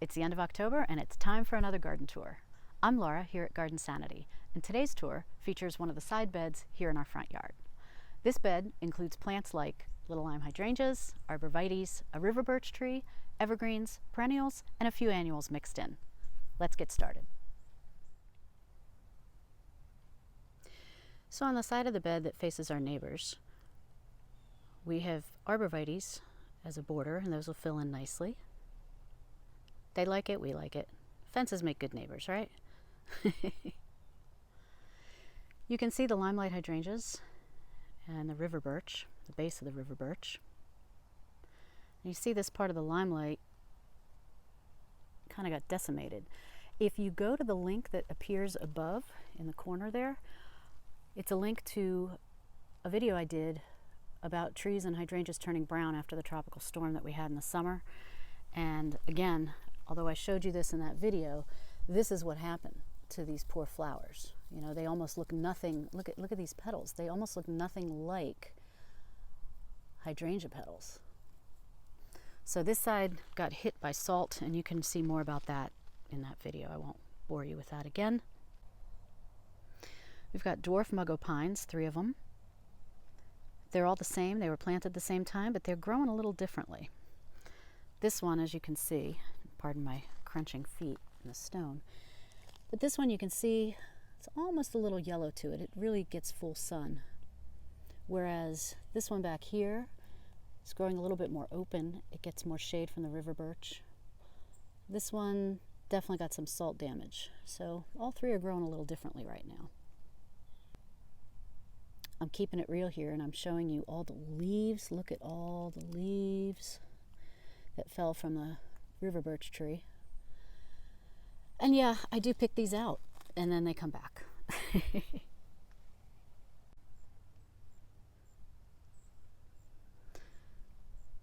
It's the end of October and it's time for another garden tour. I'm Laura here at Garden Sanity, and today's tour features one of the side beds here in our front yard. This bed includes plants like Little Lime Hydrangeas, Arborvitaes, a River Birch tree, evergreens, perennials, and a few annuals mixed in. Let's get started. So on the side of the bed that faces our neighbors, we have Arborvitaes as a border, and those will fill in nicely. They like it, we like it. Fences make good neighbors, right? You can see the limelight hydrangeas and the river birch, the base of the river birch. And you see this part of the limelight kind of got decimated. If you go to the link that appears above in the corner there, it's a link to a video I did about trees and hydrangeas turning brown after the tropical storm that we had in the summer. And again, although I showed you this in that video, this is what happened to these poor flowers. You know, they almost look nothing, look at these petals. They almost look nothing like hydrangea petals. So this side got hit by salt, and you can see more about that in that video. I won't bore you with that again. We've got dwarf Mugo Pines, 3 of them. They're all the same. They were planted at the same time, but they're growing a little differently. This one, as you can see, pardon my crunching feet in the stone, but this one you can see it's almost a little yellow to it. It really gets full sun. Whereas this one back here is growing a little bit more open. It gets more shade from the river birch. This one definitely got some salt damage. So all 3 are growing a little differently right now. I'm keeping it real here, and I'm showing you all the leaves. Look at all the leaves that fell from the river birch tree. And yeah, I do pick these out and then they come back.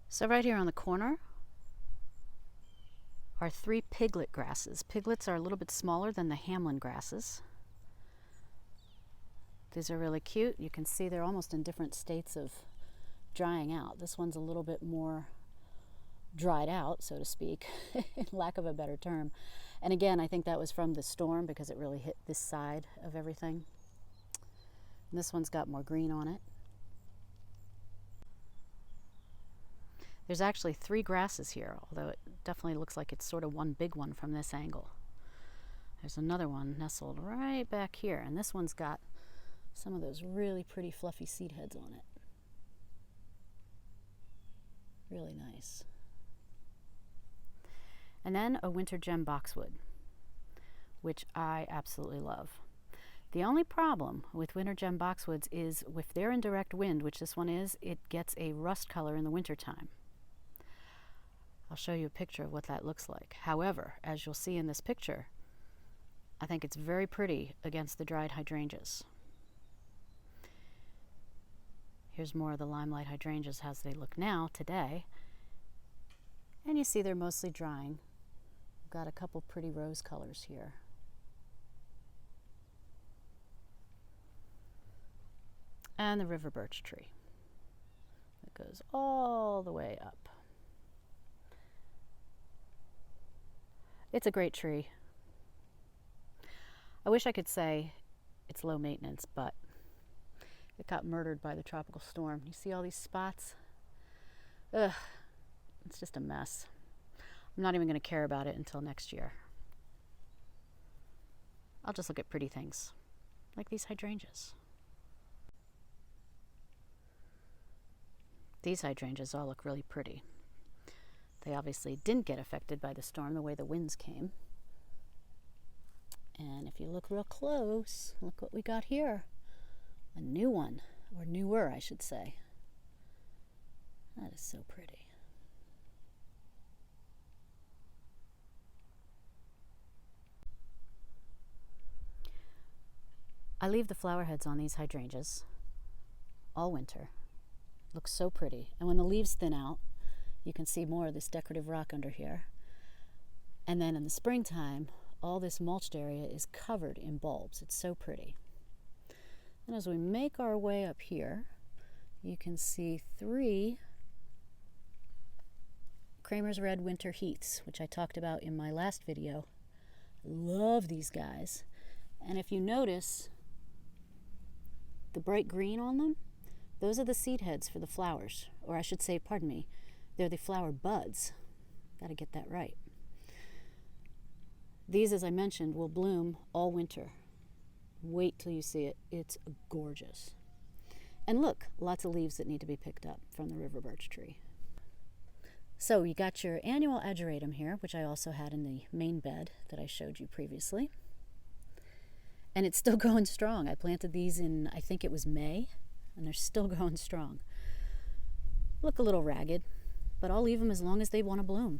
So right here on the corner are 3 piglet grasses. Piglets are a little bit smaller than the Hamlin grasses. These are really cute. You can see they're almost in different states of drying out. This one's a little bit more dried out, so to speak, lack of a better term. And again, I think that was from the storm because it really hit this side of everything. And this one's got more green on it. There's actually 3 grasses here, although it definitely looks like it's sort of one big one from this angle. There's another one nestled right back here, and this one's got some of those really pretty fluffy seed heads on it. Really nice. And then a winter Gem Boxwood, which I absolutely love. The only problem with winter Gem Boxwoods is if they're in direct wind, which this one is, it gets a rust color in the wintertime. I'll show you a picture of what that looks like. However, as you'll see in this picture, I think it's very pretty against the dried hydrangeas. Here's more of the limelight hydrangeas as they look now, today. And you see they're mostly drying. We've got a couple pretty rose colors here. And the river birch tree that goes all the way up. It's a great tree. I wish I could say it's low maintenance, but it got murdered by the tropical storm. You see all these spots? Ugh, it's just a mess. I'm not even going to care about it until next year. I'll just look at pretty things, like these hydrangeas. These hydrangeas all look really pretty. They obviously didn't get affected by the storm the way the winds came. And if you look real close, look what we got here. A new one, or newer, I should say. That is so pretty. I leave the flower heads on these hydrangeas all winter. Looks so pretty. And when the leaves thin out, you can see more of this decorative rock under here. And then in the springtime, all this mulched area is covered in bulbs. It's so pretty. And as we make our way up here, you can see 3 Kramer's Red Winter Heaths, which I talked about in my last video. Love these guys. And if you notice the bright green on them, those are the seed heads for the flowers. Or I should say, pardon me, they're the flower buds. Gotta get that right. These, as I mentioned, will bloom all winter. Wait till you see it. It's gorgeous. And look, lots of leaves that need to be picked up from the river birch tree. So you got your annual Ageratum here, which I also had in the main bed that I showed you previously. And it's still going strong. I planted these in, I think it was May, and they're still going strong. Look a little ragged, but I'll leave them as long as they want to bloom.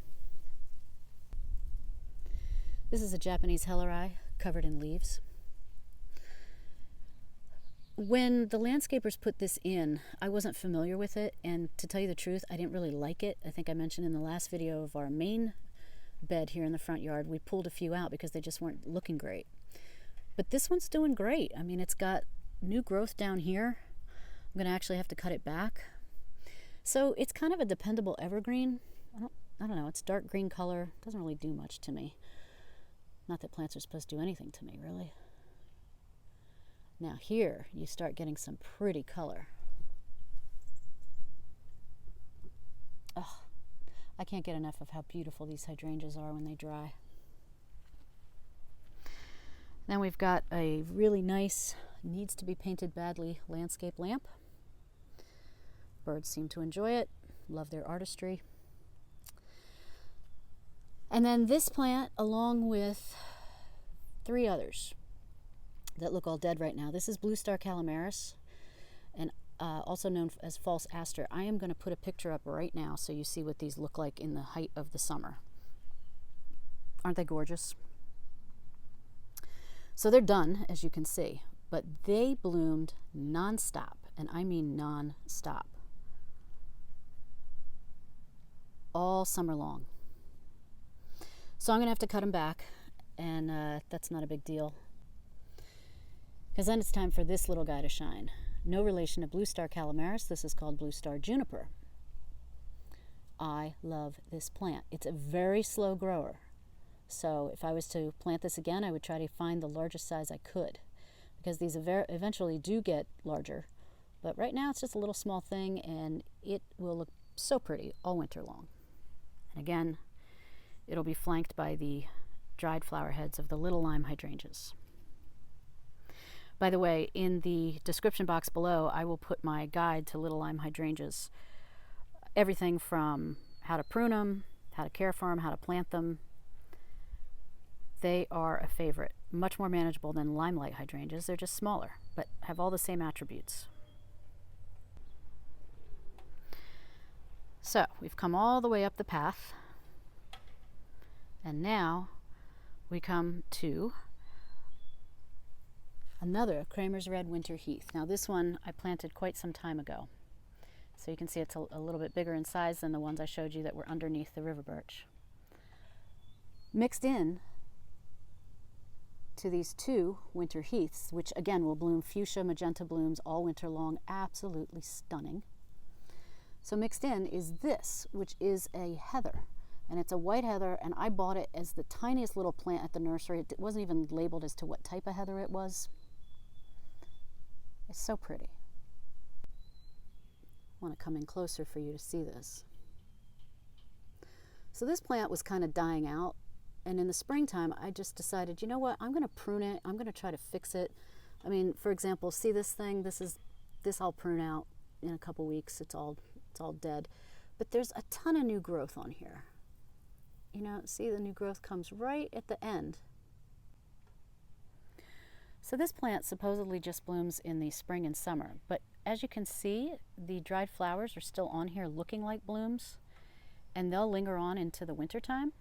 This is a Japanese Helleri covered in leaves. When the landscapers put this in, I wasn't familiar with it, and to tell you the truth, I didn't really like it. I think I mentioned in the last video of our main bed here in the front yard, we pulled a few out because they just weren't looking great. But this one's doing great. I mean, it's got new growth down here. I'm going to actually have to cut it back. So it's kind of a dependable evergreen. I don't know, it's dark green color. Doesn't really do much to me. Not that plants are supposed to do anything to me, really. Now here, you start getting some pretty color. Oh, I can't get enough of how beautiful these hydrangeas are when they dry. Then we've got a really nice, needs to be painted badly, landscape lamp. Birds seem to enjoy it, love their artistry. And then this plant, along with 3 others that look all dead right now. This is Blue Star Kalimeris, and also known as false Aster. I am going to put a picture up right now so you see what these look like in the height of the summer. Aren't they gorgeous? So they're done, as you can see, but they bloomed non-stop, and I mean non-stop, all summer long. So I'm going to have to cut them back, and that's not a big deal. Because then it's time for this little guy to shine. No relation to Blue Star Kalimeris. This is called Blue Star Juniper. I love this plant. It's a very slow grower. So if I was to plant this again, I would try to find the largest size I could. Because these eventually do get larger. But right now it's just a little small thing, and it will look so pretty all winter long. And again, it'll be flanked by the dried flower heads of the Little Lime Hydrangeas. By the way, in the description box below, I will put my guide to Little Lime Hydrangeas. Everything from how to prune them, how to care for them, how to plant them. They are a favorite. Much more manageable than limelight hydrangeas. They're just smaller, but have all the same attributes. So, we've come all the way up the path. And now we come to another Kramer's Red Winter Heath. Now this one I planted quite some time ago. So you can see it's a little bit bigger in size than the ones I showed you that were underneath the river birch. Mixed in to these 2 winter heaths, which again will bloom fuchsia magenta blooms all winter long, absolutely stunning. So mixed in is this, which is a heather. And it's a white heather, and I bought it as the tiniest little plant at the nursery. It wasn't even labeled as to what type of heather it was. It's so pretty. I want to come in closer for you to see this. So this plant was kind of dying out, and in the springtime I just decided, you know what, I'm going to prune it. I'm going to try to fix it. I mean, for example, see this thing? This I'll prune out in a couple weeks. It's all dead. But there's a ton of new growth on here. You know, see, the new growth comes right at the end. So this plant supposedly just blooms in the spring and summer, but as you can see, the dried flowers are still on here looking like blooms, and they'll linger on into the winter time.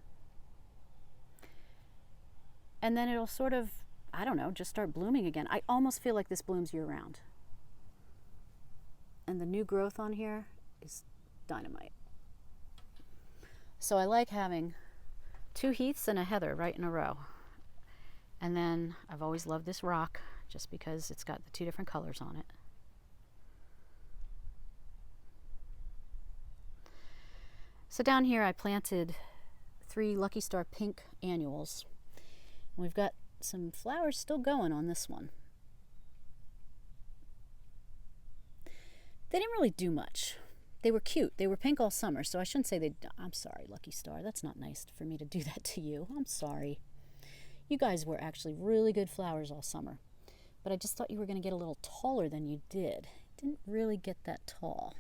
And then it'll sort of, I don't know, just start blooming again. I almost feel like this blooms year-round. And the new growth on here is dynamite. So I like having 2 heaths and a heather right in a row. And then I've always loved this rock just because it's got the 2 different colors on it. So down here I planted 3 Lucky Star pink annuals. And we've got some flowers still going on this one. They didn't really do much. They were cute. They were pink all summer, so I shouldn't say they... I'm sorry, Lucky Star. That's not nice for me to do that to you. I'm sorry. You guys were actually really good flowers all summer. But I just thought you were going to get a little taller than you did. Didn't really get that tall.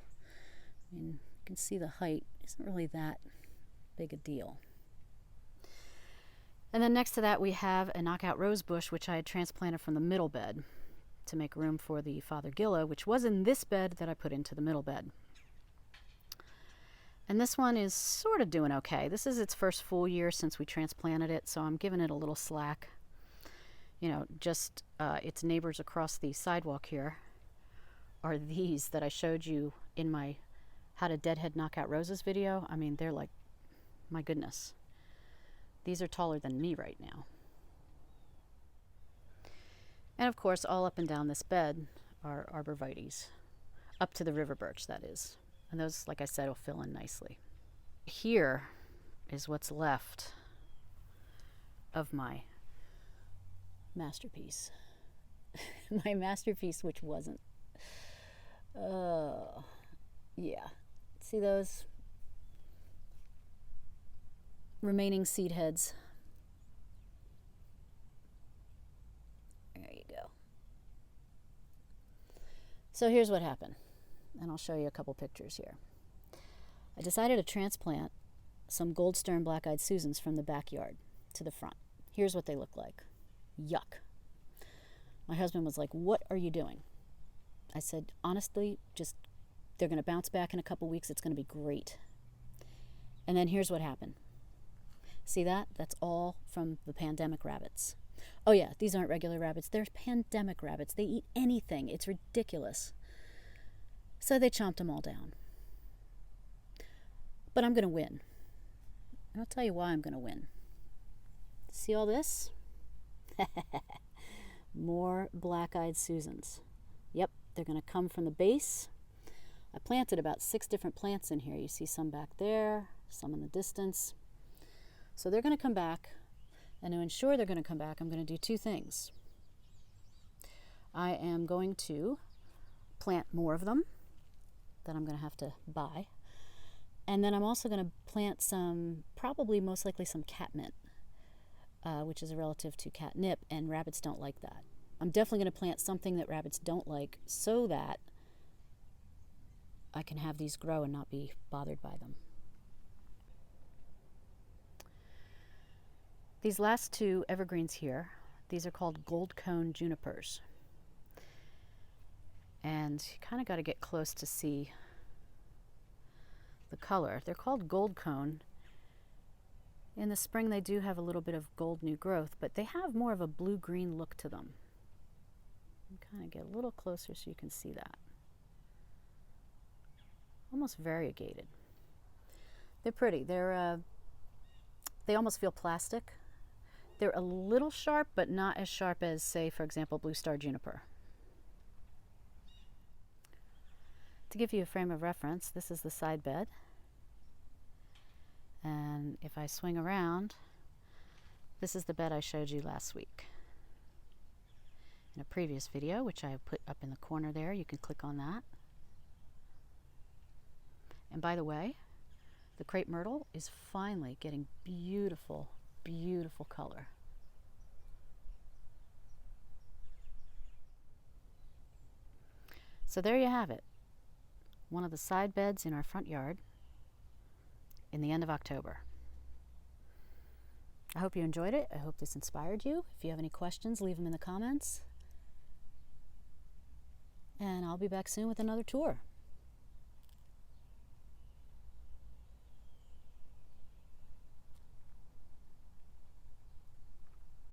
I mean, you can see the height isn't really that big a deal. And then next to that we have a knockout rose bush, which I had transplanted from the middle bed to make room for the Fothergilla, which was in this bed that I put into the middle bed. And this one is sort of doing okay. This is its first full year since we transplanted it, so I'm giving it a little slack. You know, just its neighbors across the sidewalk here are these that I showed you in my How to Deadhead Knockout Roses video. I mean, they're like, my goodness. These are taller than me right now. And of course, all up and down this bed are Arborvitaes, up to the River Birch, that is. And those, like I said, will fill in nicely. Here is what's left of my masterpiece. My masterpiece, which wasn't. Yeah. See those remaining seed heads? There you go. So here's what happened, and I'll show you a couple pictures here. I decided to transplant some Gold Stern Black-Eyed Susans from the backyard to the front. Here's what they look like. Yuck. My husband was like, "What are you doing?" I said, honestly, just, they're going to bounce back in a couple weeks. It's going to be great. And then here's what happened. See that? That's all from the pandemic rabbits. Oh yeah, these aren't regular rabbits. They're pandemic rabbits. They eat anything. It's ridiculous. So they chomped them all down. But I'm going to win. And I'll tell you why I'm going to win. See all this? More Black-Eyed Susans. Yep, they're going to come from the base. I planted about 6 different plants in here. You see some back there, some in the distance. So they're going to come back. And to ensure they're going to come back, I'm going to do 2 things. I am going to plant more of them that I'm going to have to buy. And then I'm also going to plant some, probably most likely some catmint, which is a relative to catnip, and rabbits don't like that. I'm definitely going to plant something that rabbits don't like so that I can have these grow and not be bothered by them. These last 2 evergreens here, these are called gold cone junipers. And you kind of got to get close to see the color. They're called gold cone. In the spring they do have a little bit of gold new growth, but they have more of a blue-green look to them. Kind of get a little closer so you can see that. Almost variegated. They're pretty. They almost feel plastic. They're a little sharp, but not as sharp as, say, for example, Blue Star Juniper. To give you a frame of reference, this is the side bed. And if I swing around, this is the bed I showed you last week. In a previous video, which I have put up in the corner there, you can click on that. And by the way, the crepe myrtle is finally getting beautiful, beautiful color. So there you have it. One of the side beds in our front yard in the end of October. I hope you enjoyed it. I hope this inspired you. If you have any questions, leave them in the comments. And I'll be back soon with another tour.